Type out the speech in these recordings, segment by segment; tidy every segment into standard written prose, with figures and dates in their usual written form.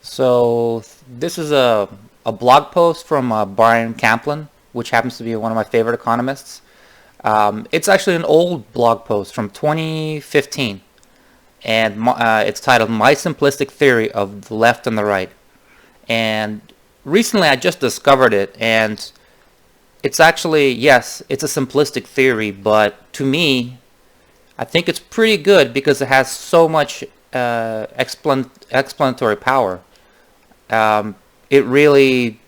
So this is a blog post from Bryan Caplan, which happens to be one of my favorite economists. It's actually an old blog post from 2015, and it's titled "My Simplistic Theory of the Left and the Right." And recently, I just discovered it, and it's actually, yes, it's a simplistic theory, but to me, I think it's pretty good because it has so much explanatory power. Um, it really,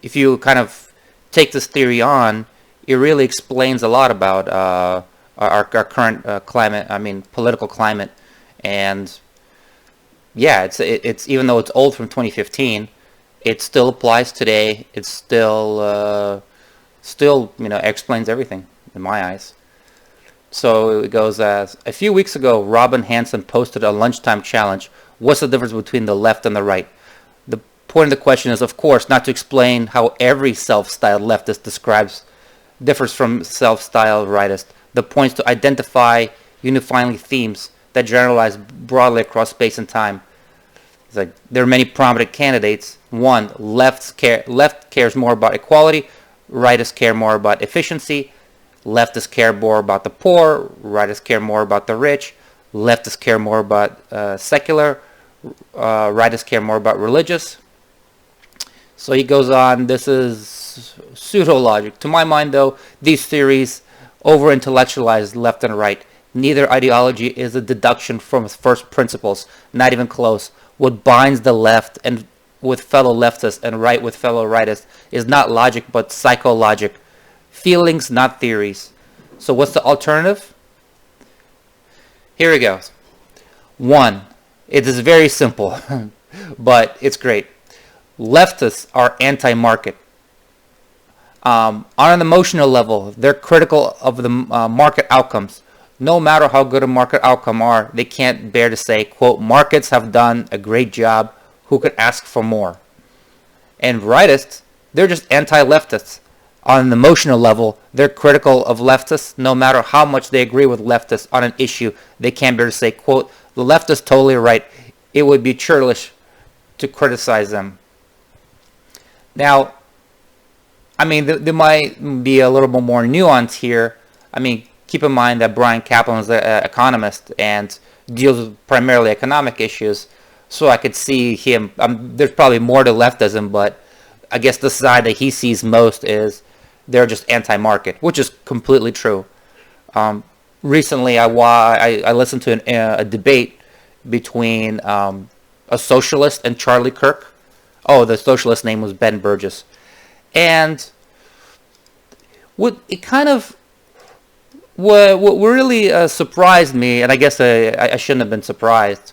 if you kind of take this theory on, it really explains a lot about our current climate. I mean, political climate, and yeah, it's even though it's old from 2015, it still applies today. It's still explains everything in my eyes. So it goes as a few weeks ago, Robin Hanson posted a lunchtime challenge. What's the difference between the left and the right? The point of the question is, of course, not to explain how every self-styled leftist describes differs from self-styled rightist. The point is to identify unifying themes that generalize broadly across space and time. It's like there are many prominent candidates. One, left cares more about equality, rightists care more about efficiency. Leftists care more about the poor, rightists care more about the rich. Leftists care more about secular, rightists care more about religious. So he goes on, this is pseudo-logic. To my mind, though, these theories over-intellectualize left and right. Neither ideology is a deduction from its first principles, not even close. What binds the left and with fellow leftists and right with fellow rightists is not logic but psychologic. Feelings, not theories. So what's the alternative? Here it goes. One, it is very simple, but it's great. Leftists are anti-market. On an emotional level, they're critical of the market outcomes. No matter how good a market outcome are, they can't bear to say, quote, markets have done a great job. Who could ask for more? And rightists, they're just anti-leftists. On an emotional level, they're critical of leftists. No matter how much they agree with leftists on an issue, they can't bear to say, quote, the left is totally right. It would be churlish to criticize them. Now, I mean, there might be a little bit more nuance here. I mean, keep in mind that Bryan Caplan is an economist and deals with primarily economic issues. So I could see him. There's probably more to leftism, but I guess the side that he sees most is they're just anti-market, which is completely true. Recently, I listened to a debate between a socialist and Charlie Kirk. Oh, the socialist name was Ben Burgess. And what really surprised me, and I guess I shouldn't have been surprised,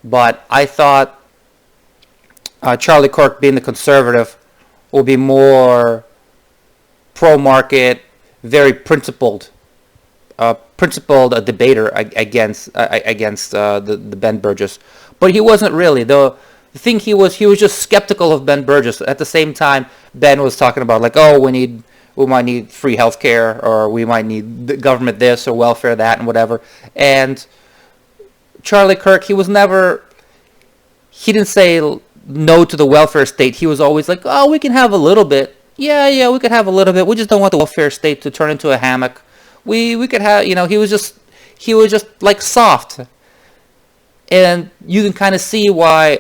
but I thought Charlie Kirk, being the conservative, would be more pro-market, very principled debater against the Ben Burgess, but he wasn't really. The thing he was just skeptical of Ben Burgess. At the same time, Ben was talking about like, oh, we might need free healthcare, or we might need the government this or welfare that and whatever. And Charlie Kirk, he didn't say no to the welfare state. He was always like, oh, we can have a little bit. Yeah, we could have a little bit. We just don't want the welfare state to turn into a hammock. We could have, he was just like soft. And you can kind of see why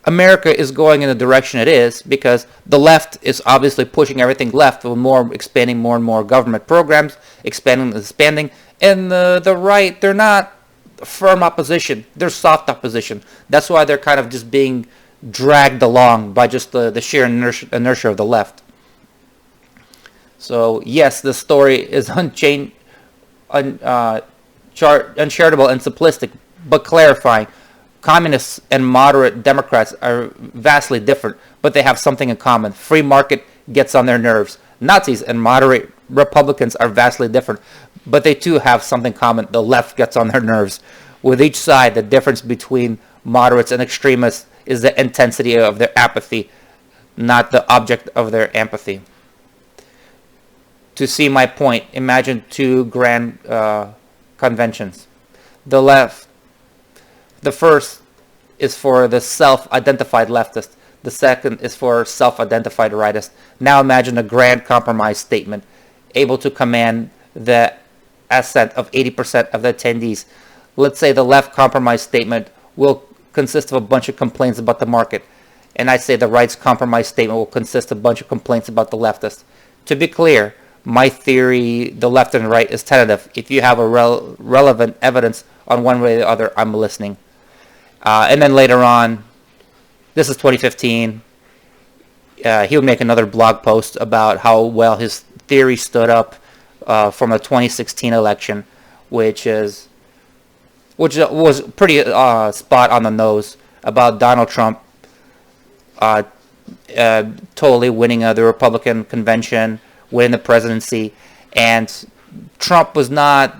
America is going in the direction it is, because the left is obviously pushing everything left with expanding more and more government programs, expanding, and the right, they're not firm opposition, they're soft opposition. That's why they're kind of just being dragged along by just the sheer inertia of the left. So yes, the story is uncharitable and simplistic, but clarifying. Communists and moderate Democrats are vastly different, but they have something in common. Free market gets on their nerves. Nazis and moderate Republicans are vastly different, but they too have something common. The left gets on their nerves. With each side, the difference between moderates and extremists is the intensity of their apathy, not the object of their empathy. To see my point, imagine two grand conventions. The left, the first is for the self-identified leftist. The second is for self-identified rightist. Now imagine a grand compromise statement able to command the assent of 80% of the attendees. Let's say the left compromise statement will consist of a bunch of complaints about the market, and I say the right's compromise statement will consist of a bunch of complaints about the leftist. To be clear, my theory, the left and right, is tentative. If you have a relevant evidence on one way or the other, I'm listening. And then later on, this is 2015, he would make another blog post about how well his theory stood up from the 2016 election, which was pretty spot on the nose about Donald Trump totally winning the Republican convention, winning the presidency, and Trump was not.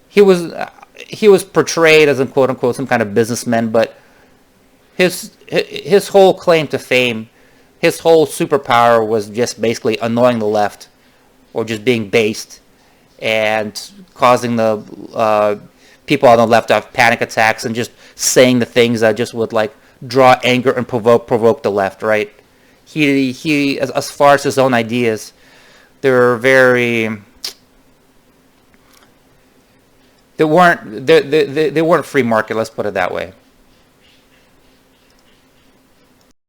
He was portrayed as a quote unquote some kind of businessman, but his whole claim to fame, his whole superpower was just basically annoying the left, or just being based and causing the people on the left to have panic attacks and just saying the things that just would like draw anger and provoke the left. Right? He as far as his own ideas, they weren't free market. Let's put it that way.